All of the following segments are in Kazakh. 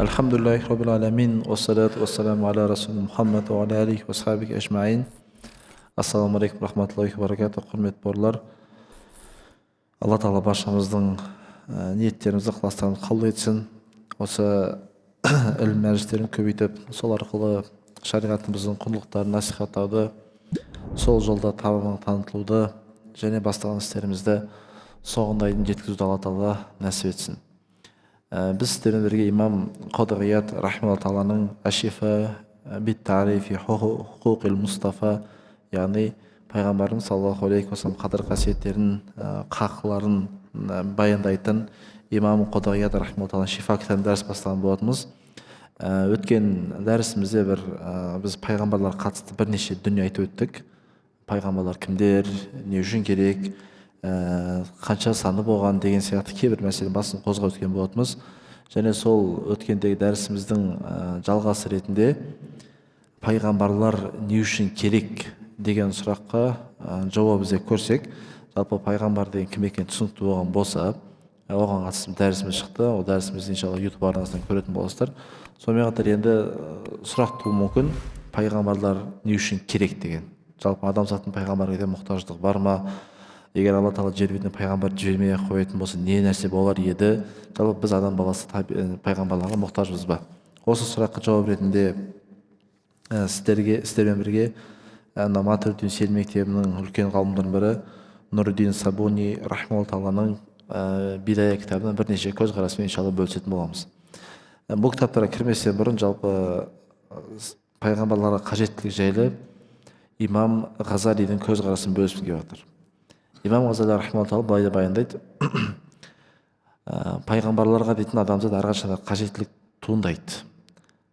Alhamdulillah Rabbil Alamin, wassalatu wassalamu ala Rasul Muhammad wa ala alihi wa sahbihi ajma'in. Ассаламу алейкум рахматуллахи ва баракату. Құрметті бауырлар, алла тағала баршамыздың ниеттерімізді, ықыластарымызды қабыл етсін. Осы ілім мәжілістерін көбейтіп, сол арқылы шариғатымыздың құндылықтарын насихаттауды, сол жолда табының танытылуды және бастаған істерімізді соңына дейін жеткізуді алла тағала нәсіп етсін. Біз сіздермен бірге имам Қади Ияд рахималлаху тағаланың Ашифа бит тарифи хуқуқил Мустафа, яғни пайғамбарымыз саллаллаху алейхи уассалам қадір қасиеттерін, қақыларын баяндайтын имам Қади Ияд рахималлаху тағаланың Шифа кітабын дәріс бастаған болатынбыз. Өткен дәрісімізде біз пайғамбарларға қатысты бірнеше дүние айтып өттік. Пайғамбарлар кімдер, не үшін керек, қанша саны болған деген сияқты кейбір мәселе басын қозғап өткен болатынбыз. Және сол өткендегі дәрісіміздің жалғасы ретінде пайғамбарлар не үшін керек деген сұраққа жауап іздеп көрсек, жалпы пайғамбар деген кім екені түсінікті болған болса, оған қатысты дәрісіміз шықты. Ол дәрісімізді иншалла YouTube арнасынан көретін боласыздар. Сонымен қатар енді сұрақ туы мүмкін, пайғамбарлар не үшін керек деген. Жалпы адамзаттың пайғамбарға мұқтаждығы бар ма? Егер алла тағала жер бетіне пайғамбар жібермей қоятын болса, не нәрсе болар еді? Жалпы біз адам баласы пайғамбарларға мұқтажбыз ба? Осы сұраққа жауап ретінде сіздермен бірге Матуридин Сел мектебінің үлкен ғалымдарының бірі Нуриддин Сабуни рахималлаху тағаланың Бидая кітабынан бірнеше көзқараспен иншалла бөлісетін боламыз. Бұл кітаптарға кірместен бұрын жалпы пайғамбарларға қажеттілік жайлы имам Ғазалидің көзқарасын бөліскім келіп жатыр. Имам Ғазали рахималлаху тағала былай деп баяндайды: пайғамбарларға дейтін адамзат әрқашан қажеттілік туындайды.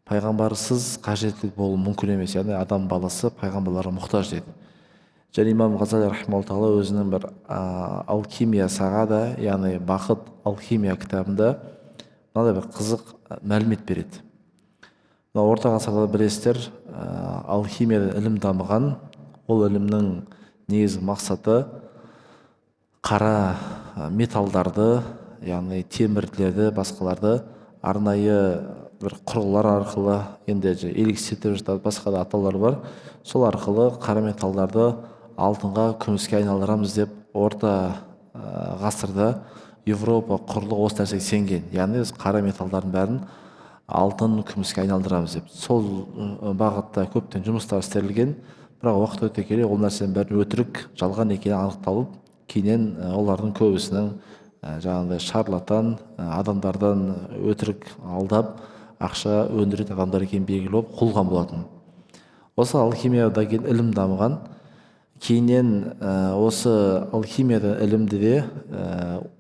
Пайғамбарсыз қажеттілік болу мүмкін емес, яғни адам баласы пайғамбарларға мұқтаж дейді. Және имам Ғазали рахималлаху тағала өзінің бір алхимия сағада, яғни бақыт алхимия кітабында мынандай бір қызық мәлімет береді. Орта ғасырда білесіздер, алхимия ілім дамыған. Ол ілімнің негізгі мақсаты қара металдарды, яғни темірлерді, басқаларды арнайы бір құрылғылар арқылы, енді эликсир деп жатады, басқа да атаулар бар, сол арқылы қара металдарды алтынға, күміске айналдырамыз деп орта ғасырда Европа құрлығы осы нәрсеге сенген. Яғни біз қара металдардың бәрін алтын, күміске айналдырамыз деп. Сол бағытта көптен жұмыстар істелген, бірақ уақыт өте келе ол нәрсенің бәрі өтірік, жалған екені анықталып, кейіннен олардың көбісінің жаңағыдай шарлатан адамдардан өтірік алдап ақша өндіретін адамдар екені белгілі болып құлған болатын. Осы алхимияда ілім дамыған. Кейіннен осы алхимияда ілімді де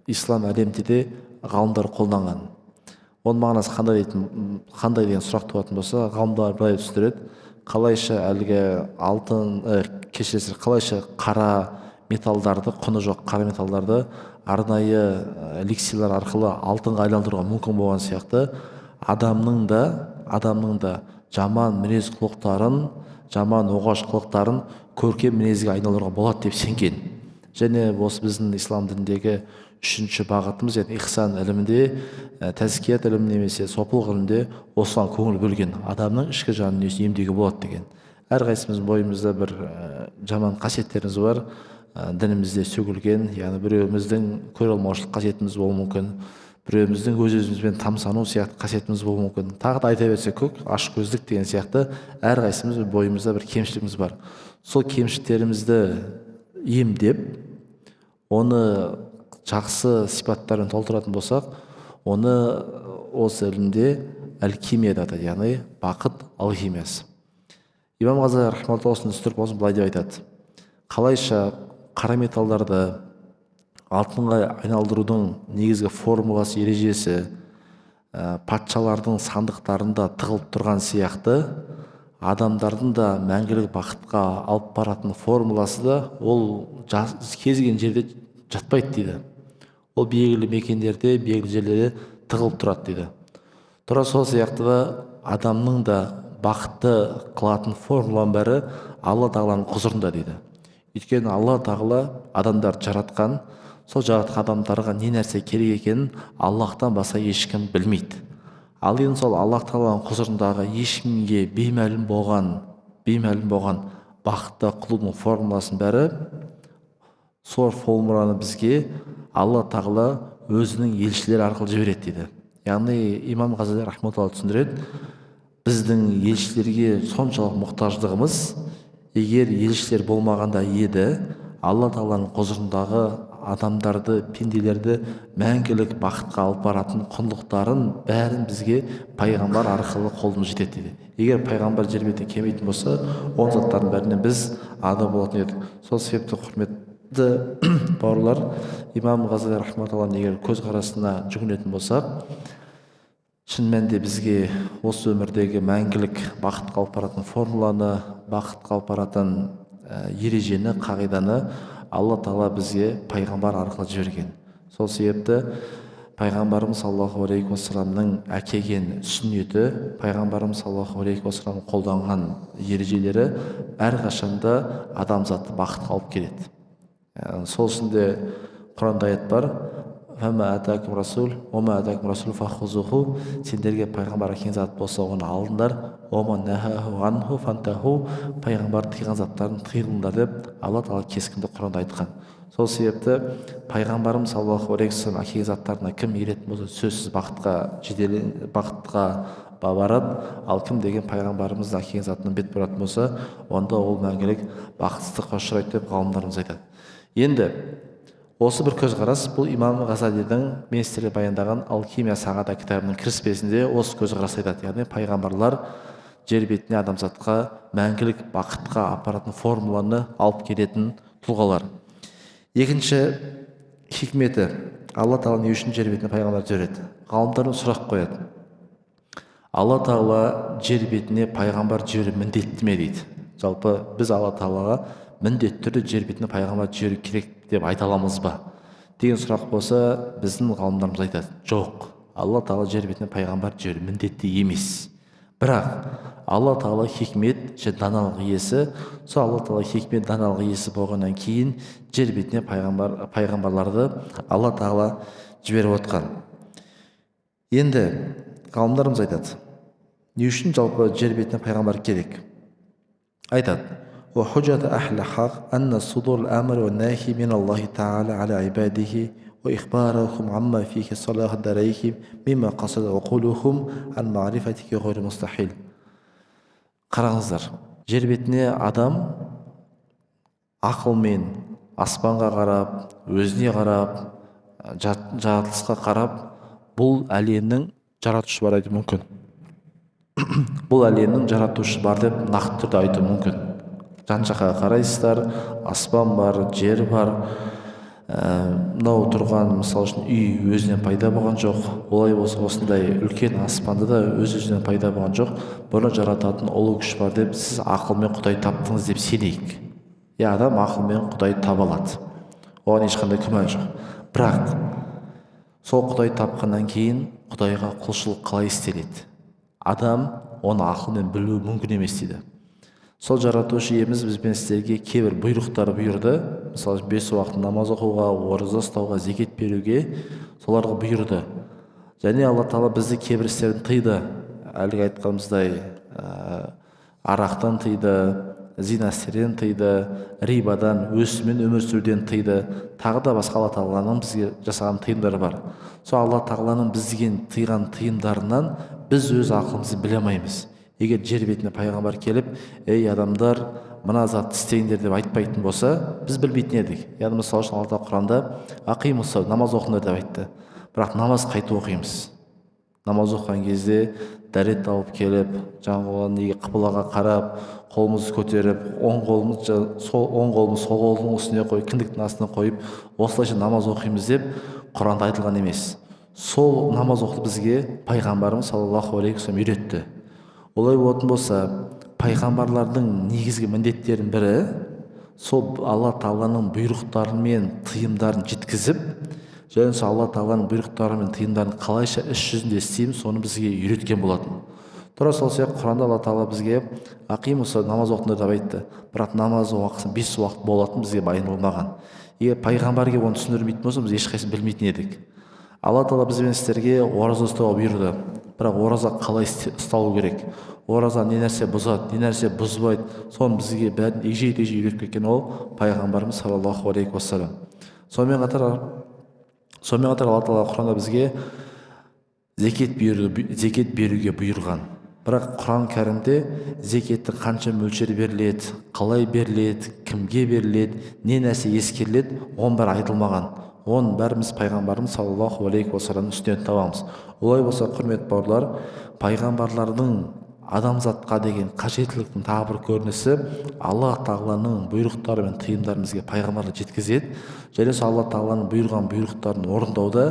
ислам әлемде де ғалымдар қолданған. Оның мағынасы қандай деген сұрақ туатын болса, ғалымдар былай түсіндіреді: қалайша әлгі қалайша қара металдарды, құны жоқ қара металдарды арнайы эликсирлер арқылы алтынға айналдыруға мүмкін болған сияқты, адамның да жаман мінез құлықтарын, жаман оғаш қылықтарын көркем мінезге айналдыруға болады деп сенген. Және осы біздің ислам дініндегі үшінші бағытымыз, яғни ихсан ілімінде, тәзкият ілімі немесе сопылық ілімінде осыған көңіл бөлген, адамның ішкі жанын емдеуге болады деген. Әрқайсымыздың бойымызда бір жаман қасиеттеріміз бар, дінімізде сөгілген, яғни біреуіміздің көре алмаушылық қасиетіміз болуы мүмкін, біреуіміздің өз-өзімізбен тамсану сияқты қасиетіміз болуы мүмкін. Тағы да айта берсек көп, ашкөздік деген сияқты әрқайсымыз бойымызда бір кемшілігіміз бар. Сол кемшіліктерімізді емдеп, оны жақсы сипаттармен толтыратын болсақ, оны осы ілімде алхимия атайды, яғни бақыт алхимиясы. Имам Ғазали рахималлаху тағала түсіндіріп болсын былай деп айтады: қалайша қара металдарды алтынға айналдырудың негізгі формуласы, ережесі патшалардың сандықтарында тығылып тұрған сияқты, адамдардың да мәңгілік бақытқа алып баратын формуласы да ол кез келген жерде жатпайды дейді. Ол белгілі мекендерде, белгілі жерлерде тығылып тұрады дейді. Тура сол сияқты да адамның да бақытты қылатын формуланың бәрі Алла тағаланың құзырында дейді. Өйткені Алла тағала адамдарды жаратқан, сол жаратқан адамдарға не нәрсе керек екенін Аллахтан басқа ешкім білмейді. Ал енді сол Аллах тағаланың құзырындағы ешкімге беймәлім болған бақытты қылудың формуласын бәрі, сол формуланы бізге Алла тағала өзінің елшілері арқылы жібереді дейді. Яғни имам Ғазали рахматулла түсіндіреді, біздің елшілерге соншалық мұқтаждығымыз, егер елшілер болмағанда еді, Алла тағаланың құзырындағы адамдарды, пенделерді мәңгілік бақытқа алып баратын құндылықтарын бәрін бізге пайғамбар арқылы қолымыз жетеді дейді. Егер пайғамбар жер бетіне келмейтін болса, он заттардың бәрінен біз ада болатын едік. Сол себепті құрметті бауырлар, имам Ғазали рахматулланың егер көзқарасына жүгінетін болсақ, шын мәнінде бізге осы өмірдегі мәңгілік бақытқа алып баратын формуланы, бақытқа алып баратын ережені, қағиданы Алла тағала бізге пайғамбар арқылы жіберген. Сол себепті пайғамбарымыз саллаллаху алейхи уассаламның әкелген сүннеті, пайғамбарымыз саллаллаху алейхи уассалам қолданған ережелері әрқашанда адамзатты бақытқа алып келеді. Сол үшін де Құранда аят бар: сендерге пайғамбар әкелген зат болса, оны алыңдар, пайғамбар тыйған заттарын тыйылыңдар деп Алла тағала кескінді Құранда айтқан. Сол себепті пайғамбарымыз саллаллаху алейхи вассалам әкелген заттарына кім еретін болса, сөзсіз бақытқа барады. Ал кім деген пайғамбарымыз әкелген затынан бет бұратын болса, онда ол мәңгілік бақытсыздыққа ұшырайды деп ғалымдарымыз айтады. Енді осы бір көзқарас, бұл имам Ғазалидің мен сіздерге баяндаған алхимия сағада кітабының кіріспесінде осы көзқарас айтады. Яғни пайғамбарлар жер бетіне адамзатқа мәңгілік бақытқа апаратын формуланы алып келетін тұлғалар. Екінші хикметі, Алла тағала не үшін жер бетіне пайғамбар жібереді? Ғалымдар сұрақ қояды: Алла тағала жер бетіне пайғамбар жіберу міндетті ме дейді. Жалпы біз Алла тағалаға міндетті түрде жер бетіне пайғамбар жіберу керек деп айта аламыз ба деген сұрақ болса, біздің ғалымдарымыз айтады: жоқ, Алла тағала жер бетіне пайғамбар жіберу міндетті емес. Бірақ Алла тағала хикмет және даналық иесі. Сол Алла тағала хикмет, даналық иесі болғаннан кейін жер бетіне пайғамбарларды Алла тағала жіберіп отқан. Енді ғалымдарымыз айтады: не үшін жалпы жер бетіне пайғамбар керек? Айтады: وحجة أهل الحق أن صدور الأمر والنهي من الله تعالى على عباده وإخبارهم عما فيه صلاح داريهم مما قصد عقولهم عن معرفته غير مستحيل. Қараңыздар, жер бетіне адам ақылмен аспанға қарап, өзіне қарап, жаратылысқа қарап, бұл әлемнің жаратушы бар айту мүмкін. Бұл әлемнің жаратушы бар деп нақты түрде айту мүмкін. Жан-жаққа қарайсыздар, аспан бар, жер бар. Мынау тұрған, мысалы үшін, үй өзінен пайда болған жоқ. Олай болса, осындай үлкен аспанды да өз-өзінен пайда болған жоқ. Бұны жарататын ұлы күш бар деп сіз ақылмен Құдай таптыңыз деп сенейік. Адам ақылмен Құдай таба алады. Оған ешқандай күмән жоқ. Бірақ сол Құдай тапқаннан кейін Құдайға құлшылық қалай істеледі? Адам оны ақылмен білу мүмкін емес дейді. Сол жаратушы иеміз бізбен сіздерге кейбір бұйрықтар бұйырды. Мысалы, 5 уақыт намаз оқуға, ораза ұстауға, зекет беруге, соларға бұйырды. Және Алла тағала бізді кейбір істерден тыйды. Әлгі айтқанымыздай, арақтан тыйды, зина істерден тыйды, рибадан, өсіммен өмір сүруден тыйды. Тағы да басқа Алла тағаланың бізге жасаған тыйымдары бар. Сол Алла тағаланың бізге тыйған тыйымдарынан біз өз ақылымызды біле алмаймыз. Егер жер бетіне пайғамбар келіп, ей адамдар, мына затты істеңдер деп айтпайтын болса, біз білмейтін едік. Яғни мысалы үшін Алла Құранда ақимуссалат, намаз оқыңдар деп айтты. Бірақ намаз қайта оқимыз. Намаз оқыған кезде дәрет алып келіп, жаңағы қыблаға қарап, қолымызды көтеріп, оң қолымыз сол қолдың үстіне қойып, кіндіктің астына қойып, осылайша намаз оқимыз деп Құранда айтылған емес. Сол намаз оқуды бізге пайғамбарымыз саллаллаху алейхи вассалам үйретті. Олай болатын болса, пайғамбарлардың негізгі міндеттерінің бірі сол Алла тағаланың бұйрықтары мен тыйымдарын жеткізіп, және сол Алла тағаланың бұйрықтары мен тыйымдарын қалайша іс жүзінде істейміз, соны бізге үйреткен болатын. Тура сол сияқты Құранда Алла тағала бізге ақимуссалат, намаз оқыңдар деп айтты. Бірақ намаз уақыты 5 уақыт болатын бізге баяндалмаған. Егер пайғамбар келіп оны түсіндірмейтін болса, біз ешқайсысын білмейтін едік. Алла тағала біз бен сіздерге ораза ұстауға бұйырды. Бірақ ораза қалай ұсталу керек? Ораза не нәрсе бұзады, не нәрсе бұзбайды, соны бізге бәрін егжей-тегжей үйретіп кеткен ол пайғамбарымыз саллаллаху алейхи уассалам. Сонымен қатар Алла тағала Құранда бізге зекет беруге бұйырған. Бірақ Құран кәрімде зекеттің қанша мөлшері беріледі, қалай беріледі, кімге беріледі, не нәрсе ескеріледі, оның бәрі айтылмаған. Оның бәріміз пайғамбарымыз саллаллаху алейхи уассаламның үстінен табамыз. Олай болса, құрметті бауырлар, пайғамбарлардың адамзатқа деген қажеттіліктің тағы бір көрінісі Алла тағаланың бұйрықтары мен тыйымдарын бізге пайғамбарлар жеткізеді. Және сол Алла тағаланың бұйырған бұйрықтарын орындауда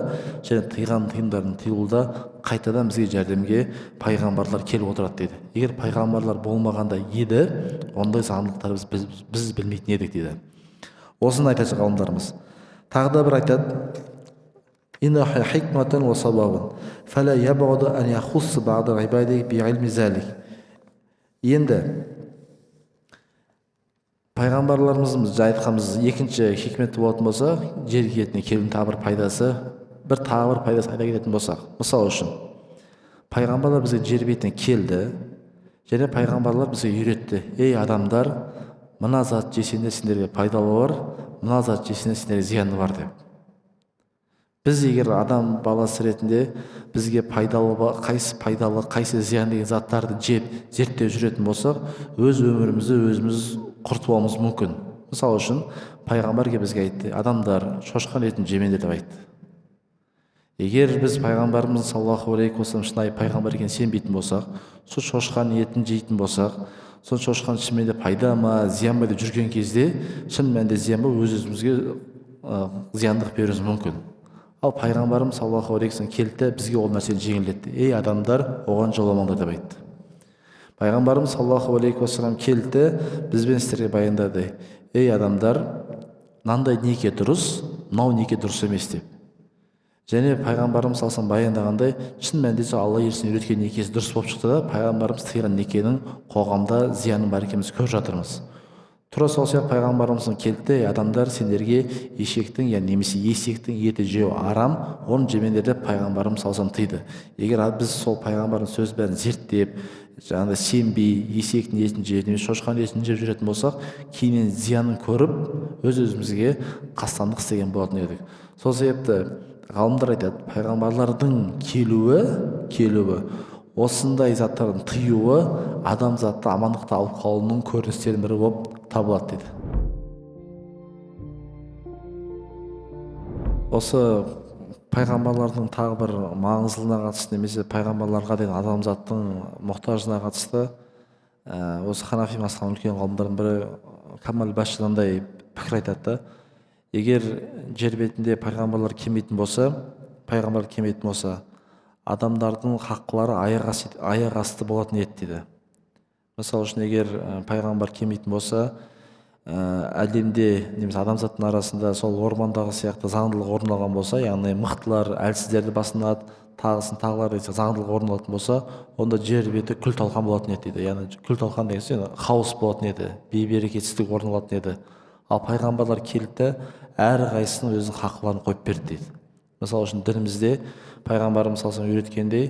және тыйған тыйымдарын тыйылуда қайтадан бізге жәрдемге пайғамбарлар келіп отырады дейді. Егер пайғамбарлар болмағанда еді, ондай заңдылықтар біз білмейтін едік дейді. Осыны айтады ғалымдарымыз. Тағы да бір айтады: инна хикматан ва сабабан фала ябғуду ан яхусс баъд ибади би илми залик. Енді пайғамбарларымыздың айтқанымыз екінші хикметі болатын болса, жер бетіне келудің тағы бір пайдасы айта кететін болсақ, мысалы үшін пайғамбарлар бізге жер бетіне келді, және пайғамбарлар бізге үйретті: ей адамдар, мына зат жесеңдер сендерге пайдалы бар, мына зат жесеңдер сендерге зияны бар деп. Біз егер адам баласы ретінде бізге қайсы пайдалы, қайсы зиян деген заттарды жеп зерттеп жүретін болсақ, өз өмірімізді өзіміз құртуымыз мүмкін. Мысалы үшін пайғамбар бізге айтты: адамдар, шошқан етін жемеңдер деп айтты. Егер біз пайғамбарымыз саллаллаху алейхи уассалам шынайы пайғамбар екенін сенбейтін болсақ, сол шошқан етін жейтін болсақ, сол шошқан шынымен де пайда ма, зиян ба деп жүрген кезде, шын мәнінде зиян ба, өзімізге зияндық беруіміз мүмкін. Ал пайғамбарымыз саллаллаху алейхи уассалам келді, бізге ол нәрсені жеңілдетті: ей адамдар, оған жоламаңдар деп айтты. Пайғамбарымыз саллаллаху алейхи уассалам келді, бізбен сіздерге баяндады: ей адамдар, мынандай неке дұрыс, мынау неке дұрыс емес деп. Және пайғамбарымыз саллаллаху баяндағандай, шын мәнінде Алла елшісінің үйреткен некесі дұрыс болып шықты да, пайғамбарымыз тыйған некенің қоғамда зияны бар екенін көріп жатырмыз. Тура сол сияқты пайғамбарымыз келді: адамдар, сендерге ешектің, немесе есектің еті жеу арам, оны жемеңдер деп пайғамбарымыз саллаллаху тыйды. Егер біз сол пайғамбардың сөз бәрін зерттеп, жаңағыдай сенбей, есектің етін жеп, немесе шошқан етін жеп жүретін болсақ, кейіннен зиянын көріп, өз-өзімізге қастандық істеген болатын едік. Сол себепті ғалымдар айтады: пайғамбарлардың келуі, осындай заттардың тыюы адамзатты амандықта алып қалуының көріністерінің бірі болып табылады дейді. Осы пайғамбарлардың тағы бір маңыздылығына қатысты, немесе пайғамбарларға деген адамзаттың мұқтажына қатысты осы ханафи мазхабының үлкен ғалымдардың бірі Камал Башшиандай пікір айтады: егер жер бетінде пайғамбарлар келмейтін болса, адамдардың хаққылары аяқ асты болатын еді дейді. Мысалы үшін, егер пайғамбар келмейтін болса, әлемде немесе адамзаттың арасында сол ормандағы сияқты заңдылық орын алған болса, яғни мықтылар әлсіздерді басынады, тағылар заңдылық орын алатын болса, онда жер беті күл-талқан болатын еді дейді. Яғни күл-талқан деген сөз хаос болатын еді, бейберекетсіздік орын алатын еді. Ал пайғамбарлар келді, әрқайсысының өзінің хаққыларын қойып берді дейді. Мысалы үшін дінімізде пайғамбарымыз саллаллаху үйреткендей,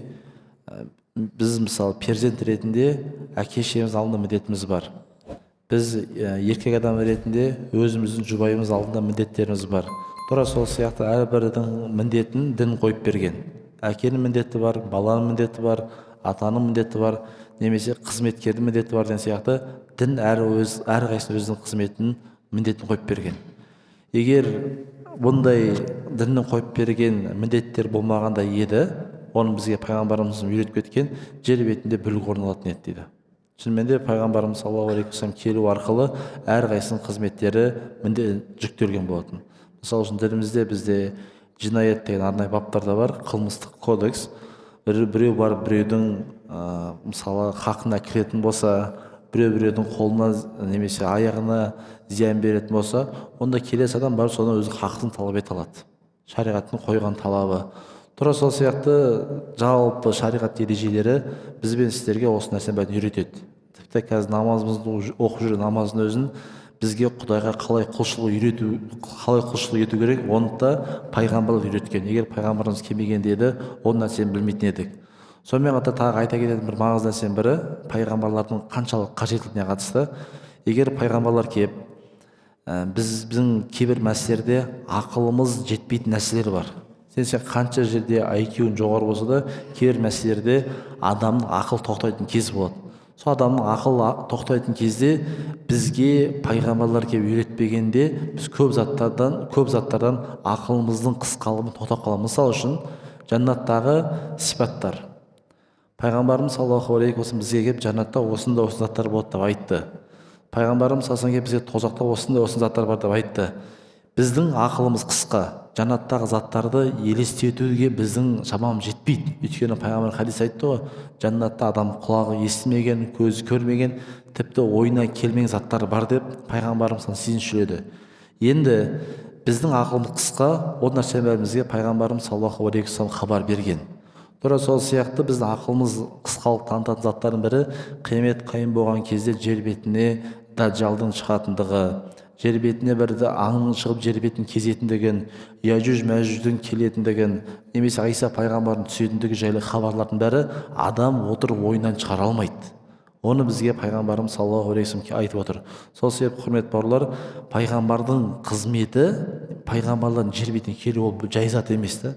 біз мысалы перзент ретінде әке-шешеміз алдында міндетіміз бар. Біз еркек адам ретінде өзіміздің жұбайымыз алдында міндеттеріміз бар. Тура сол сияқты әрбірдің міндетін дін қойып берген. Әкенің міндеті бар, баланың міндеті бар, атаның міндеті бар, немесе қызметкердің міндеті бар деген сияқты дін әрқайсының өзінің қызметін, міндетін қойып берген. Егер бұндай діннің қойып берген міндеттер болмағанда еді, оны бізге пайғамбарымыз үйретіп кеткен жер бетінде бүлік орын алатын еді дейді. Шынымен де пайғамбарымыз саллаллаху алейхи уассалам келу арқылы әрқайсының қызметтері жүктелген болатын. Мысалы үшін дінімізде бізде жинаят деген арнайы баптар да бар, қылмыстық кодекс. Біреу барып біреудің мысалы хақына кіретін болса, біреудің қолына немесе аяғына зиян беретін болса, онда келесі адам барып содан өзінің хақын талап ете алады. Шариғаттың қойған талабы. Тура сол сияқты жалпы шариғат ережелері бізбен сіздерге осы нәрсені бәрін үйретеді. Тіпті қазір намазымызды оқып жүрген намаздың өзін бізге Құдайға қалай құлшылық ету керек, оны да пайғамбарлар үйреткен. Егер пайғамбарымыз келмегенде еді, ол нәрсені білмейтін едік. Сонымен қатар тағы айта кететін бір маңызды нәрсенің бірі пайғамбарлардың қаншалық қажеттілігіне қатысты. Егер пайғамбарлар келіп, біздің кейбір мәселелерде ақылымыз жетпейтін нәрселер бар. Сен қанша жерде IQ-ің жоғары болса да, кейбір мәселелерде адамның ақыл тоқтайтын кез болады. Сол адамның ақылы тоқтайтын кезде бізге пайғамбарлар келіп үйретпегенде біз көп заттардан ақылымыздың қысқалығымен тоқтап қаламыз. Мысалы үшін жаннаттағы сипаттар. Пайғамбарымыз саллаллаху алейхи уассалам бізге келіп жаннатта осындай заттар болады деп айтты. Пайғамбарымыз саллаллаху алейхи бізге тозақта осындай заттар бар деп айтты. Біздің ақылымыз қысқа, жаннаттағы заттарды елестетуге біздің шамамыз жетпейді. Өйткені пайғамбар хадис айтты ғой, жаннатта адам құлағы естімеген, көзі көрмеген, тіпті ойына келмеген заттар бар деп пайғамбарымыз сезіншіледі. Енді біздің ақылымыз қысқа, ол нәрсенің бәрін бізге пайғамбарымыз саллаллаху алейхи вассалам хабар берген. Тура сол сияқты біздің ақылымыз қысқалық танытатын заттардың бірі қиямет қайым болған кезде жер бетіне дәджалдың шығатындығы, жер бетіне бірді аңның шығып жер бетін кезетіндігін, Яжуж Мәжуждың келетіндігін, немесе Иса пайғамбардың түсетіндігі жайлы хабарлардың бәрі адам отырып ойынан шығара алмайды. Оны бізге пайғамбарымыз саллаллаху алейхи вассалам айтып отыр. Сол себеп құрметті бауырлар, пайғамбардың қызметі, пайғамбарлардың жер бетіне келуі ол жай зат емес та.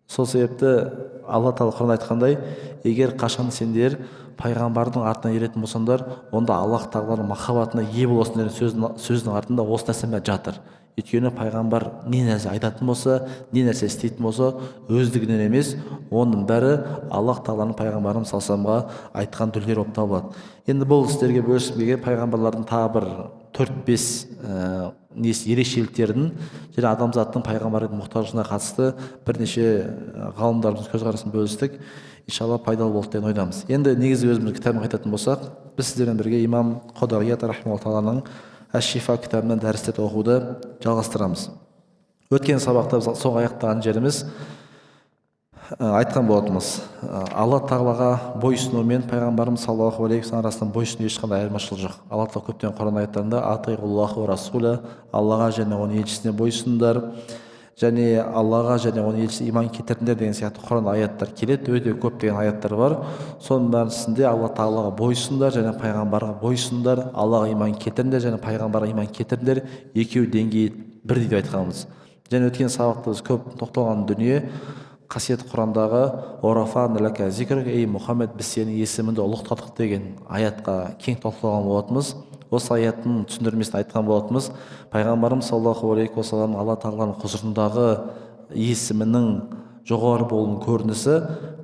Сол себепті Алла Тағала Құранда айтқандай, егер қашан сендер пайғамбардың артынан еретін болсаңдар, онда Аллах Тағаланың махаббатына ие боласыңдар сөзінің артында осы нәрсе жатыр. Өйткені пайғамбар не нәрсе айтатын болса, не нәрсе істейтін болса, өздігінен емес, оның бәрі Аллах Тағаланың пайғамбарымыз саллаллаху айтқан түрлері болып табылады. Енді бұл істерге бөлісіп келген пайғамбарлардың тағы бір 4-5 ерекшеліктерін және адамзаттың пайғамбардың мұқтажына қатысты бірнеше ғалымдарымыз көзқарасын бөлістік. Иншалла пайдалы болды деген ойдамыз. Енді негізгі өзіміз кітабын айтатын болсақ, біз сіздермен бірге имам Құдағият рахимахуллаху тағаланың Әш-Шифа кітабынан дәрістер оқуды жалғастырамыз. Өткен сабақта соңғы аяқтаған жеріміз айтқан болатынбыз. Алла Тағалаға бойсыну мен пайғамбарымыз саллаллаху алейхи вассалам арасында бойсыну ешқандай айырмашылық жоқ. Алла Тағала көптеген Құран аяттарында атиғуллаху расуля, Аллаға және оның елшісіне бойсындар, және Аллаға және оның елшісіне иман келтіріңдер деген сияқты Құран аяттар келеді. Өте көптеген аяттар бар. Соның бәрісінде Алла Тағалаға бойсындар және пайғамбарға бойсындар, Аллаға иман келтіріңдер және пайғамбарға иман келтіріңдер, екеуі деңгейі бірдей деп айтқанбыз. Және өткен сабақта біз көп тоқталған дүние қасиетті Құрандағы «Орафан ләка зикрк», ей Мұхаммед, біз сенің есіміңді ұлықтадық деген аятқа кең тоқталған болатынбыз. Осы аяттың түсіндірмесін айтқан болатынбыз. Пайғамбарымыз саллаллаху алейхи уассалам Алла Тағаланың құзырындағы есімінің жоғары болуының көрінісі,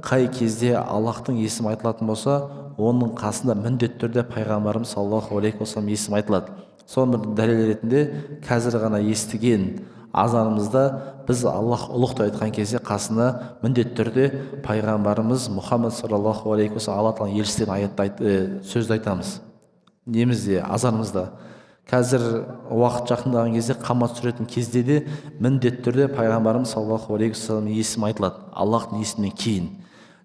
қай кезде Аллахтың есімі айтылатын болса, оның қасында міндетті түрде пайғамбарымыз саллаллаху алейхи уассалам есімі айтылады. Соның бір дәлел ретінде қазір ғана естіген азанымызда біз Аллах ұлықты айтқан кезде қасына міндетті түрде пайғамбарымыз Мұхаммед саллаллаху алейхи уассалам Алла Тағаланың елшісі деген сөзді айтамыз. Немізде, азанымызда. Қазір уақыт жақындаған кезде, қамат сүретін кезде де міндетті түрде пайғамбарымыз саллаллаху алейхи уассалам есімі айтылады, Аллахтың есімінен кейін.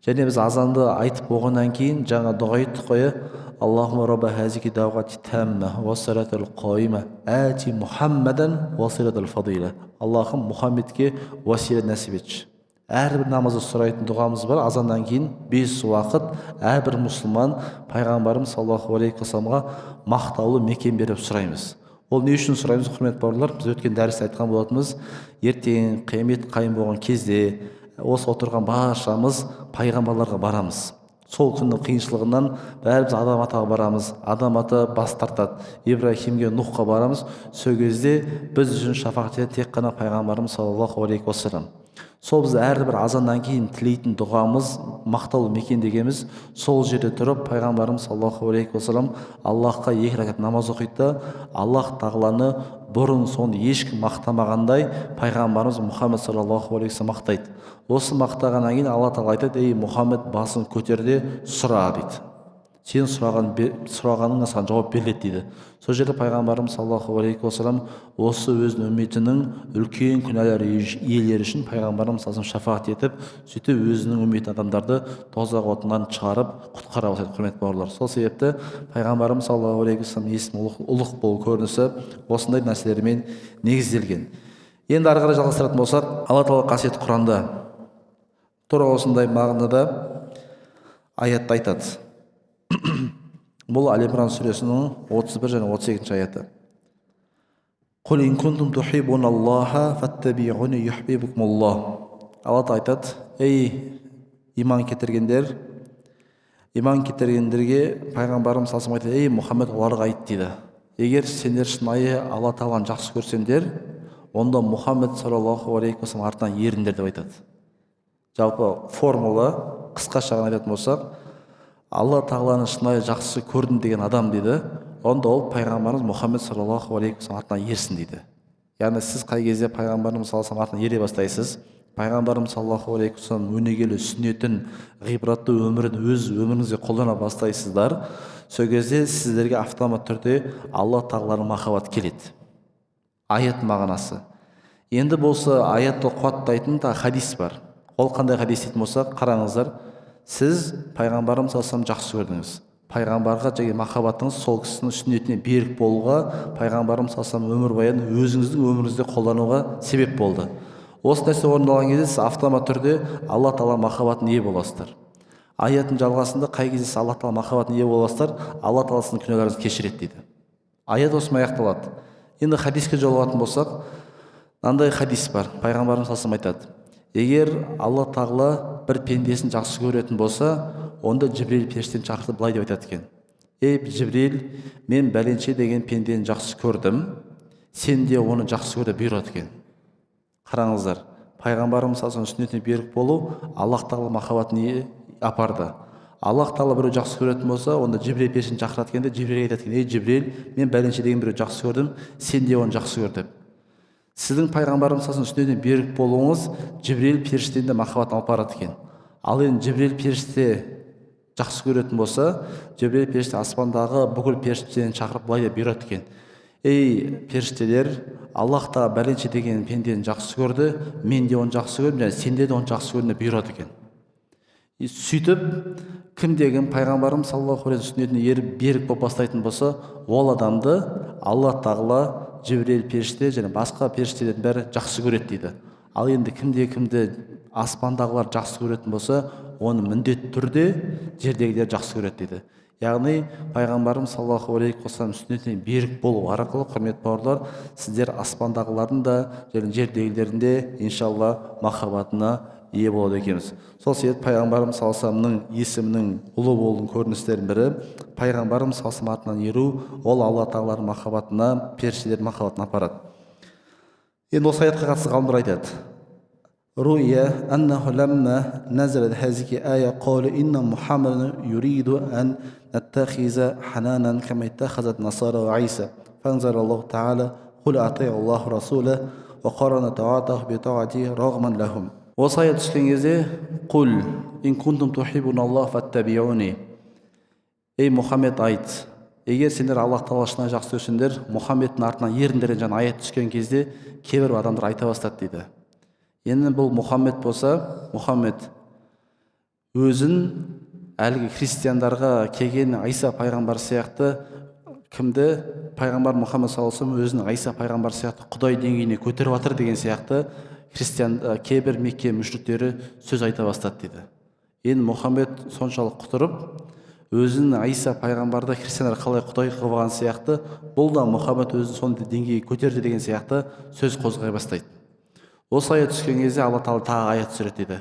Және біз азанды айтып болғаннан кейін жаңа дұға айттық қой, Аллахумма рабба хазики дауғати тамма ва салатул қойма әти Мұхаммадан ва силатул фадила. Аллахым Мұхаммедке уасила нәсіп етші. Әрбір намазда сұрайтын дұғамыз бар. Азаннан кейін 5 уақыт әрбір мұсылман пайғамбарымыз саллаллаху алейхи уассаламға мақтаулы мекен беріп сұраймыз. Ол не үшін сұраймыз, құрметті бауырлар? Біз өткен дәрісте айтқан болатынбыз, ертең қиямет қайым болған кезде осы отырған баршамыз пайғамбарларға барамыз. Сол күннің қиыншылығынан бәріміз адам атаға барамыз. Адам ата бас тартады. Ибрахимге, Нухқа барамыз. Сол кезде біз үшін шафағат ететін тек қана пайғамбарымыз саллаллаху алейхи уассалам. Сол біз әрбір азаннан кейін тілейтін дұғамыз, мақтаулы мекен дегеніміз, сол жерде тұрып пайғамбарымыз саллаллаху алейхи уассалам Аллахқа 2 рәкат намаз оқиды. Аллах Тағаланы бұрын соңды ешкім мақтамағандай пайғамбарымыз Мұхаммед саллаллаху алейхи уассалам мақтайды. Осы мақтағаннан кейін Алла Тағала айтады: ей Мұхаммед, басын көтер де сұра дейді. сен сұрағаныңа саған жауап беріледі дейді. Сол жерде пайғамбарымыз саллаллаху алейхи уассалам осы өзінің үмметінің үлкен күнәлар иелері үшін пайғамбарымыз саллаллаху шафаат етіп, сөйтіп өзінің үммет адамдарды тозақ отынан шығарып құтқара бастайды, құрметті бауырлар. Сол себепті пайғамбарымыз саллаллаху алейхи уассалам есімі ұлық болу көрінісі осындай нәрселермен негізделген. Енді ары қарай жалғастыратын болсақ, алла тағала қасиетті Құранда тура осындай мағынада аятта айтады. Бұл Әл-Имран сүресінің 31 және 32 аяты. Құл ин кунтум тухибуналлаха фаттабиуни юхбибукмуллах. Алла айтады: ей иман кетіргендерге пайғамбарымыз салсам айтады: ей Мұхаммед, оларға айт дейді. Егер сендер шынайы Алла тағаланы жақсы көрсеңдер, онда Мұхаммед саллаллаху алейхи уассалам артынан еріңдер деп айтады. Жалпы формула қысқаша айтатын болсақ, Алла тағаланы шынайы жақсы көрдім деген адам дейді, онда ол пайғамбарымыз Мұхаммед саллаллаху алейхи уассалам артынан ерсін дейді. Яғни сіз қай кезде пайғамбарымыз саллаллаху алейхи артынан ере бастайсыз, пайғамбарымыз саллаллаху алейхи уассалам өнегелі сүннетін, ғибратты өмірін өз өміріңізге қолдана бастайсыздар, сол кезде сіздерге автомат түрде Алла тағаланың махаббаты келеді. Аят мағынасы. Енді болса аятты қуаттайтын да хадис бар. Ол қандай хадис дейтін болсақ, қараңыздар. Сіз пайғамбарымыз салсам жақсы көрдіңіз. Пайғамбарға және махаббатыңыз сол кісінің сүннетіне берік болуға, пайғамбарымыз салсам өмір баян өзіңіздің өміріңізде қолдануға себеп болды. Осы нәрсе орындалған кезде сіз автомат түрде Алла тағала махаббатына ие боласыздар. Аяттың жалғасында қай кезде сіз Алла тағала махаббатына ие боласыздар, Алла тағала сіздің күнәларыңызды кешіреді дейді. Аят осымен аяқталады. Енді хадиске жолығатын болсақ, мынандай хадис бар. Пайғамбарымыз салсам айтады: егер Алла тағала бір пендесін жақсы көретін болса, онда Жибрил періштені шақыртып былай деп айтады екен: ей Жибрил, мен бәленше деген пендені жақсы көрдім, сен де оны жақсы көр деп бұйырады екен. Қараңыздар, пайғамбарымыз саллаллаху сүннетіне берік болу Аллах тағала махаббатын апарды. Аллах тағала біреу жақсы көретін болса, онда Жибрил періштені шақырады екен де Жибрилге айтады екен: ей Жибрил, мен бәленше деген біреу жақсы көрдім, сен де оны жақсы көр деп. Сіздің пайғамбарымыз саллаллаху сүннетіне берік болуыңыз Жибрил періштені де махаббатын алып барады екен. Ал енді Жибрил періште жақсы көретін болса, Жибрил періште аспандағы бүкіл періштені шақырып былай деп бұйырады екен: ей періштелер, Аллах тағала бәленше деген пендені жақсы көрді, мен де оны жақсы көрдім, және сендер де оны жақсы көрдің деп бұйырады екен. Сөйтіп, кімде-кім пайғамбарымыз саллаллаху алейхи сүннетіне берік болып бастайтын болса, ол адамды Алла тағала, Жибрил періште және басқа періштелердің бәрі жақсы көреді дейді. Ал енді кімде-кімді аспандағылар жақсы көретін болса, оны міндетті түрде жердегілер жақсы көреді дейді. Яғни пайғамбарымыз саллаллаху алейхи уассалам сүннетіне берік болу арқылы, құрметті бауырлар, сіздер аспандағылардың да және жердегілердің де иншалла махаббатына ие болады екенбіз. Сол себепті пайғамбарымыз саллаллаху алейхи уассаламның есімінің ұлы болудың көріністерінің бірі пайғамбарымыз саллаллаху алейхи уассалам артынан еру, ол Алла тағаланың махаббатына, періштелердің махаббатына апарады. Енді осы аятқа қатысты ғалымдар айтады: руия аннаху ламма назалат хазики ая қаулы инна Мухаммадан юриду ан наттахиза хананан кама иттахазат насара ва Иса фанзар Аллаху та'ала қул атиъу Аллаху расула ва қарана таатаху би таати рағман лахум. Осы аят түскен кезде құл ин кунтум тухибуналлах фаттабиуни. Ей Мұхаммед, айт, егер сендер Аллах тағала шынайы жақсы көрсеңдер, Мұхаммедтің артынан еріңдер деген аят түскен кезде кейбір адамдар айта бастады дейді. Енді бұл Мұхаммед болса, Мұхаммед өзін әлгі христиандарға келген Иса пайғамбар сияқты кімді пайғамбар Мұхаммед саллаллаху алейхи уассалам өзін Иса пайғамбар сияқты Құдай деңгейіне көтеріп жатыр деген сияқты кейбір Мекке мүшриктері сөз айта бастады дейді. Енді Мұхаммед соншалық құтырып, өзін Иса пайғамбарды христиандар қалай Құдай қылған сияқты, бұл да Мұхаммед өзін сондай деңгейге көтерді деген сияқты сөз қозғай бастайды. Осы аят түскен кезде Алла тағала тағы аят түсіреді дейді: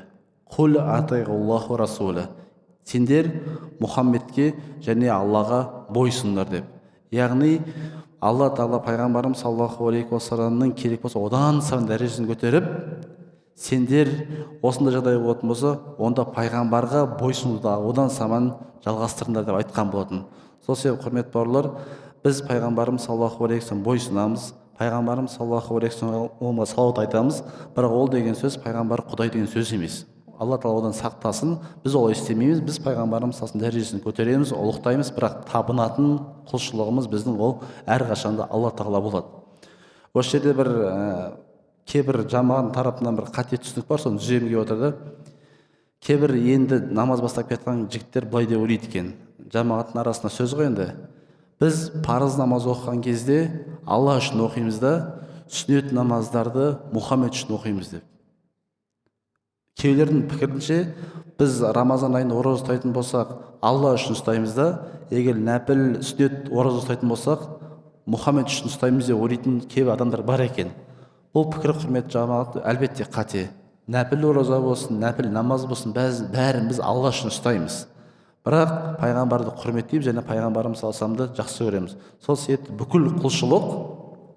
құл атиғуллаху расула. Сендер Мұхаммедке және Аллаға бойсыңдар деп. Яғни Алла тағала пайғамбарымыз саллаллаху алейхи уассаламның керек болса одан сайын дәрежесін көтеріп, сендер осындай жағдай болатын болса, онда пайғамбарға бойсұнуды одан сайын жалғастырыңдар деп айтқан болатын. Сол себепті құрметті бауырлар, біз пайғамбарымыз саллаллаху алейхи уассаламға бойсынамыз, пайғамбарымыз саллаллаху алейхи уассаламға салауат айтамыз, бірақ ол деген сөз пайғамбар Құдай деген сөз емес. алла тағала одан сақтасын. Біз олай істемейміз. Біз пайғамбарымыз дәрежесін көтереміз, ұлықтаймыз, бірақ табынатын құлшылығымыз біздің ол әрқашанда алла тағала болады. Осы жерде бір кейбір жамағат тарапынан бір қате түсінік бар, соны түзегім келіп отыр да. Кейбір енді намаз бастап кеткен жігіттер былай деп ойлайды екен, жамағаттың арасында сөз ғой енді, біз парыз намаз оқыған кезде алла үшін оқимыз да, сүннет намаздарды Мұхаммед үшін оқимыз деп. Кейбіреулердің пікірінше біз Рамазан айында ораза ұстайтын болсақ алла үшін ұстаймыз да, егер нәпіл сүннет ораза ұстайтын болсақ Мұхаммед үшін ұстаймыз деп ойлайтын кейбір адамдар бар екен. Бұл пікір, құрметті жамағат, әлбетте қате. Нәпіл ораза болсын, нәпіл намаз болсын, бәрін біз алла үшін ұстаймыз. Бірақ пайғамбарды құрметтейміз және пайғамбарымыз саласамды жақсы көреміз. Сол себепті бүкіл құлшылық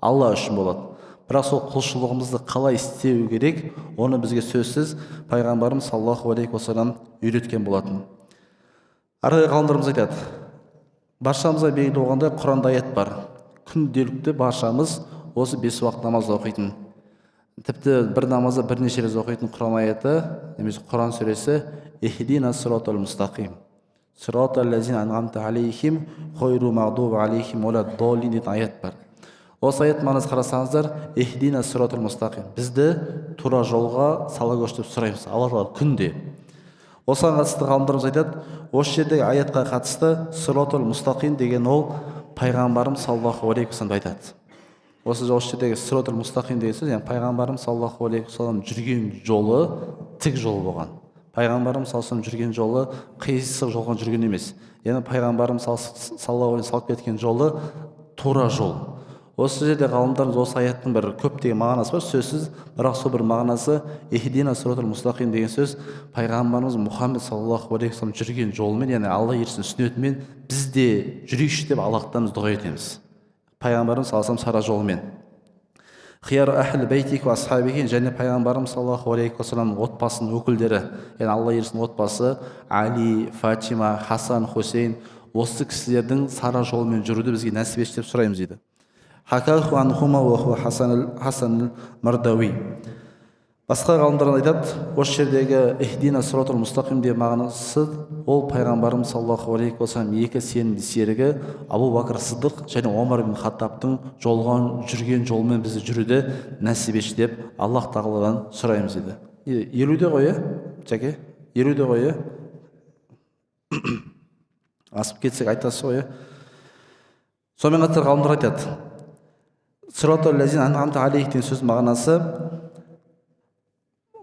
алла үшін болады. Бірақ сол құлшылығымызды қалай істеу керек, оны бізге сөзсіз пайғамбарымыз саллаллаху алейхи уассалам үйреткен болатын. Арғы ғалымдарымыз айтады, баршамызға белгілі болғандай Құранда аят бар. Күнделікті баршамыз осы 5 уақыт намаз оқитын. Тіпті бір намазды бірнеше рет оқитын Құран аяты, немесе Құран сүресі «Ихдина сиротал мустақим». Сиротал лазина анғамта алейхим, хойру мағдуб алейхим, ола долин дейтін аят бар. Осы аят маңызды қарасаңыздар, «Ихдина сиротал мустақим». Бізді тура жолға сала көш деп сұраймыз, Алла тағала күнде. Осыған қатысты ғалымдарымыз айтады, осы жердегі аятқа қатысты сиротал мустақим деген ол пайғамбарымыз саллаллаху алейхи вассалам айтады. Осы жердегі сиротал мустақим деген сөз, яғни пайғамбарымыз саллаллаху алейхи вассалам жүрген жолы тік жол болған. Пайғамбарымыз саллаллаху жүрген жолы қиысық жолға жүрген емес. Яғни пайғамбарымыз саллаллаху алейхи салып кеткен жолы тура жол. Осы жерде ғалымдарымыз осы аяттың бір көптеген мағынасы бар, сөзсіз, бірақ сол бір мағынасы «Ихдина сиротал мустақим» деген сөз пайғамбарымыз Мұхаммед саллаллаху алейхи вассалам жүрген жолымен, яғни алла елшісінің сүннетімен біз де жүрейікші деп Аллахтан дұға етеміз. Пайғамбарымыз саллаллаху сара жолымен. Хияр ахл бейтик ва асхабихи, және пайғамбарымыз саллаллаху алейхи вассалам отбасының өкілдері, яғни алла елшісінің отбасы Али, Фатима, Хасан, Хусейн, осы кісілердің сара жолымен жүруді бізге нәсіп етші деп сұраймыз дейді. Хакаху анхума ва хуа Хасан Мардауи. Басқа ғалымдар айтады, осы жердегі «Ихдина сиротал мустақим» деген мағынасы ол пайғамбарымыз саллаллаху алейхи вассалам екі сенімді серігі Абу Бакр Сыдық және Омар ибн Хаттабтың жүрген жолмен бізді жүруді нәсіп етші деп Аллах тағаладан сұраймыз дейді. Елуде ғой, Жәке? Елуде ғой, асып кетсек айтасыз ғой. Сонымен қатар ғалымдар айтады, сиротал лазина анғамта алейхи деген сөз мағынасы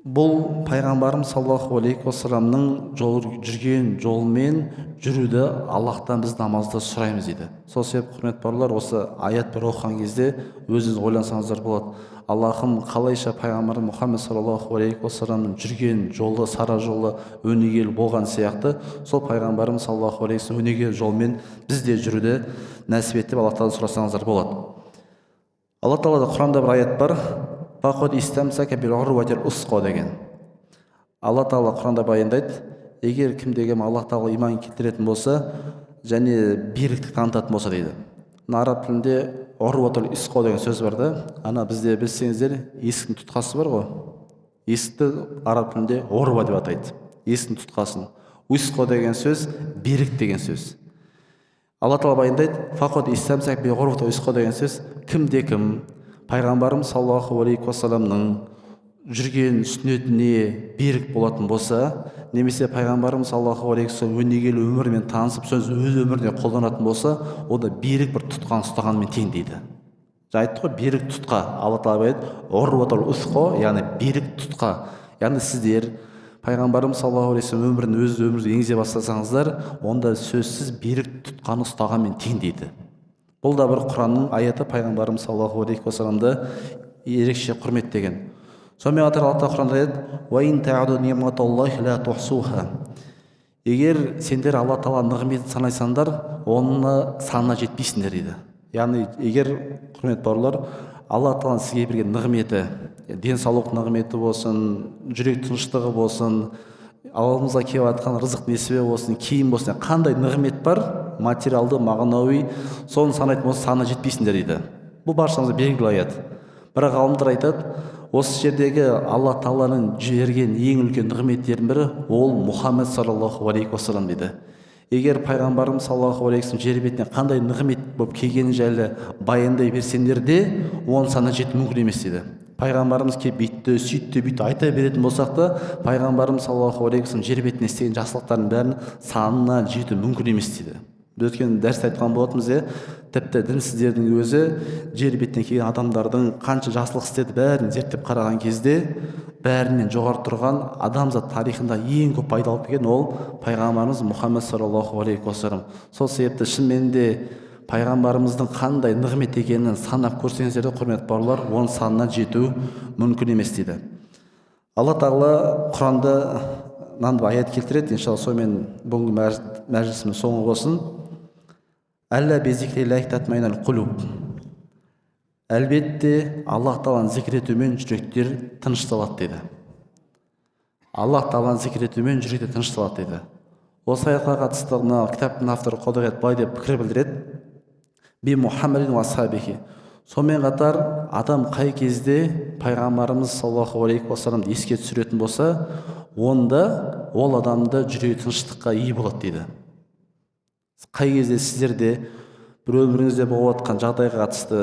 бұл пайғамбарымыз саллаллаху алейхи уассаламның жүрген жолмен жүруді Аллахтан біз намазда сұраймыз дейді. Сол себеп, құрметті бауырлар, осы аят бір оқыған кезде өзіңіз ойлансаңыздар болады. Аллахым қалайша пайғамбар Мұхаммед саллаллаху алейхи уассаламның жүрген жолы, сара жолы өнегелі болған сияқты, сол пайғамбарымыз саллаллаху алейхи уассалам өнегелі жолмен біз де жүруді нәсіп етіп Аллахтан сұрасаңыздар болады. Алла тағалада Құранда бір аят бар, «Фақад истамсака бил урватил усқа» деген. Алла тағала Құранда баяндайды, егер кімдеге Алла тағала иман келтіретін болса және беріктік танытатын болса дейді. Араб тілінде урватил усқа деген сөз бар да. Ана бізде білсеңіздер, есіктің тұтқасы бар ғой. Есікті араб тілінде урва деп атайды. Есіктің тұтқасын. Усқа деген сөз берік деген сөз. Алла тағала баяндайды, «Фақад истамсака бил урватил усқа» деген сөз кімде кім пайғамбарымыз саллаллаху алейхи уассаламның жүрген сүннетіне берік болатын болса, немесе пайғамбарымыз саллаллаху алейхи уассалам өнегелі өмірмен танысып, сөз өз өміріне қолданатын болса, онда берік бір тұтқан ұстағанмен тең дейді. Айтты ғой, берік тұтқа. Алла тағала айтады, урватул усқа, яғни берік тұтқа. Яғни сіздер пайғамбарымыз саллаллаху алейхи уассалам өмірін өз өміріңізге енгізе бастасаңыздар, онда сөзсіз берік тұтқаны ұстағанмен тең дейді. Бұл да бір Құранның аяты, пайғамбарымыз саллаллаху алейхи уассаламды ерекше құрметтеген. Сонымен қатар Алла Құранда айтады, «Ва ин та'уду ни'маталлахи ла тухсуха». Егер сендер Алла тағала нығметін санайсаңдар, оны санына жетпейсіңдер дейді. Яғни, егер, құрметті бауырлар, Алла тағала сізге берген нығметі, денсаулық нығметі болсын, жүрек тыныштығы болсын, алдымызға келіп жатқан рызық несібе болсын, киім болсын, қандай нығмет бар, материалды, мағынауи, соны санайтын болса санына жетпейсіңдер дейді. Бұл баршаңызға белгілі аят. Бірақ ғалымдар айтады, осы жердегі алла тағаланың жіберген ең үлкен нығметтердің бірі ол Мұхаммед саллаллаху алейхи уассалам дейді. Егер пайғамбарымыз саллаллаху алейхи уассалам жер бетіне қандай нығмет болып келгені жайлы баяндай берсеңдер де оны санап жету мүмкін емес дейді. Пайғамбарымыз келіп бүйтті сөйтті бүйтті айта беретін болсақ та пайғамбарымыз саллаллаху алейхи уассалам жер бетіне істеген жақсылықтардың бәрін санына жету мүмкін емес дейді. Біз өткен дәрісте айтқан болатынбыз, тіпті дінсіздердің өзі жер бетіне келген адамдардың қанша жақсылық істеді бәрін зерттеп қараған кезде бәрінен жоғары тұрған адамзат тарихында ең көп пайда алып келген ол пайғамбарымыз Мұхаммед саллаллаху алейхи уассалам. Сол себепті шынымен де пайғамбарымыздың қандай нығмет екенін санап көрсеңіздер де, құрметті бауырлар, оның санына жету мүмкін емес дейді. Алла тағала Құранда мынандай аят келтіреді, иншалла сонымен бүгінгі мәжілісіміз соңы болсын. Әллә безикриллахи татмаиннул қулуб. Әлбетте Аллах тағаланы зікір етумен жүректер тынышталады дейді. Аллах тағаланы зікір етумен жүректер тынышталады дейді. Осы аятқа қатысты кітаптың авторы Қодағият былай деп пікір білдіреді: би Мұхаммадин ва асхабихи. Сонымен қатар адам қай кезде пайғамбарымыз саллаллаху алейхи уассаламды еске түсіретін болса, онда ол адамды жүрегі тыныштыққа ие болады дейді. Қай кезде сіздерде бір өміріңізде болып жатқан жағдайға қатысты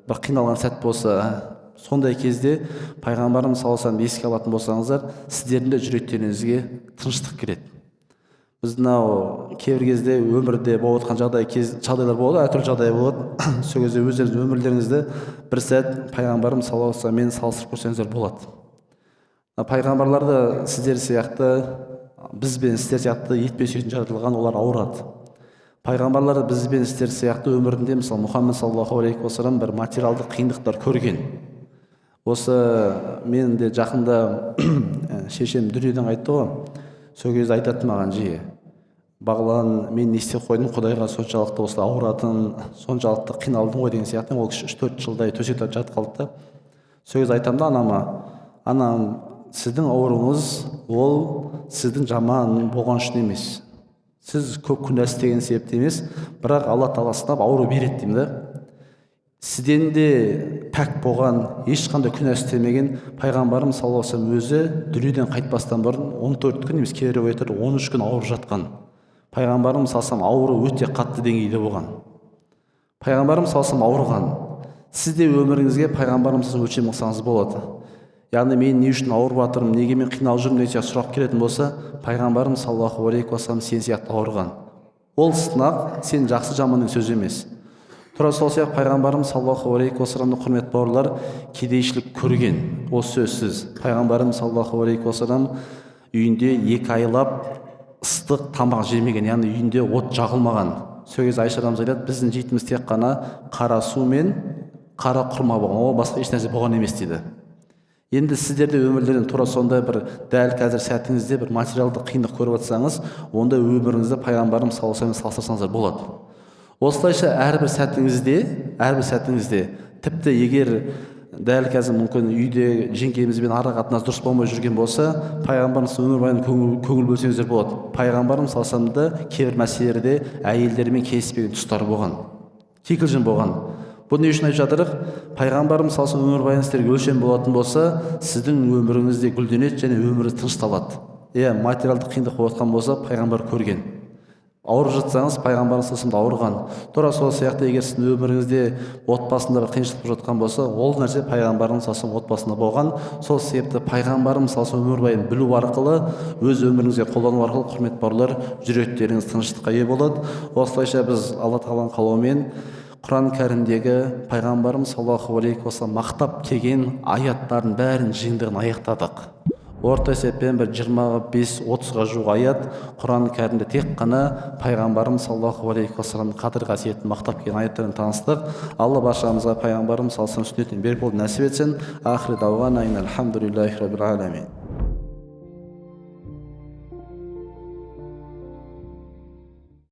бір қиналған сәт болса, сондай кезде пайғамбарымыз саллаллаху алейхи уассаламды еске алатын болсаңыздар, сіздердің де жүректеріңізге тыныштық келеді. Біз мынау кейбір кезде өмірде болып жатқан жағдайлар болады, әртүрлі жағдай болады. Сол кезде өздеріңіз өмірлеріңізді бір сәт пайғамбарымыз саллаллаху алейхи уассаламмен салыстырып көрсеңіздер болады. Пайғамбарларды сіздер сияқты, біз бен сіздер сияқты етпе сүйетін жаратылған, олар ауырады. Пайғамбарлар біз бен сіздер сияқты өмірінде, мысалы Мұхаммед саллаллаху алейхи уассалам бір материалдық қиындықтар көрген. Осы мен де жақында шешем дүниеден қайтты ғой. Сол кезде айтатын маған жиі: бағлан, мен не істеп қойдым, Құдайға соншалықты осылай ауыратын, соншалықты қиналдым ғой деген сияқты. Ол кісі 3-4 жылдай төсекте жатып қалды. Сол кезде айтамын да анама: анам, сіздің ауруыңыз ол сіздің жаман болған үшін емес, сіз көп күнә істеген себепті емес, бірақ Алла тағала сынап ауру береді деймін да. Сізден де пәк болған, ешқандай күнә істемеген пайғамбарымыз саллаллаху алейхи уассалам өзі дүниеден қайтпастан бұрын 14 күн емес, кейбір риуаяттарда 13 күн ауырып жатқан. Пайғамбарымыз саллаллаху алейхи уассалам ауру өте қатты деңгейде болған. Пайғамбарымыз саллаллаху алейхи уассалам ауырған. Сіз де өміріңізге пайғамбарымыз өлшем қылсаңыз болады. Яғни мен не үшін ауырып жатырмын, неге мен қиналып жүрмін деген сұрақ келетін болса, пайғамбарымыз саллаллаху алейхи уассалам сен сияқты ауырған. Ол сынақ сен жақсы жаманның сөзі емес. Тура сол сияқты пайғамбарымыз саллаллаху алейхи уассаламды, құрметті бауырлар, кедейшілік көрген. Осы сөзсіз. Пайғамбарымыз саллаллаху алейхи уассалам үйінде 2 айлап ыстық тамақ жемеген, яғни үйінде от жағылмаған. Сол кезде Айша анамыз айтады: біздің жейтініміз тек қана қара су мен қара құрма болған, ол басқа ешнәрсе болған емес дейді. Енді сіздерде өмірлерден тура сондай бір дәл қазір сәтіңізде бір материалдық қиындық көріп жатсаңыз, онда өміріңізді пайғамбарымыз саллаллаху алейхи уассаламмен салыстырсаңыздар болады. Осылайша әрбір сәтіңізде, тіпті егер дәл қазір мүмкін үйде жеңгемізбен ара қатынас дұрыс болмай жүрген болса, пайғамбарымыз өмірбайын көңіл бөлсеңіздер болады. Пайғамбарымыз саллаллаху алейхи уассаламда кейбір мәселелерде әйелдермен келіспеген тұстары болған, кикілжің болған. Бұл не үшін айтып жатырық? Пайғамбарымыз саллаллаху алейхи уассалам өмірбайын сіздерге өлшем болатын болса, сіздің өміріңізде гүлденеді және өміріңіз тынышталады. Материалдық қиындық болып жатқан болса, пайғамбар көрген. Ауырып жатсаңыз, пайғамбарымыз саллаллаху алейхи уассалам ауырған. Тура сол сияқты егер сіздің өміріңізде отбасында бір қиыншылық болып жатқан болса, ол нәрсе пайғамбарымыз саллаллаху алейхи уассалам отбасында болған. Сол себепті пайғамбарымыз саллаллаху алейхи уассалам өмірбайын білу арқылы, өз өміріңізге қолдану арқылы, құрметті бауырлар, жүректеріңіз тыныштыққа ие болады. Осылайша біз Алла тағаланың қалауымен Құран кәрімдегі пайғамбарымыз саллаллаху алейхи уассалам мақтап келген аяттардың бәрін жиынтығын аяқтадық. Орта есеппен бір 25-30-ға жуық аят Құран кәрімде тек қана пайғамбарымыз саллаллаху алейхи уассаламның қадір қасиетін мақтап келген аяттарын таныстық. Алла баршамызға пайғамбарымыз саллаллаху алейхи уассалам сүннетін берік болуды нәсіп етсін. Ахир дауғана алхамдулиллахи раббил аламин.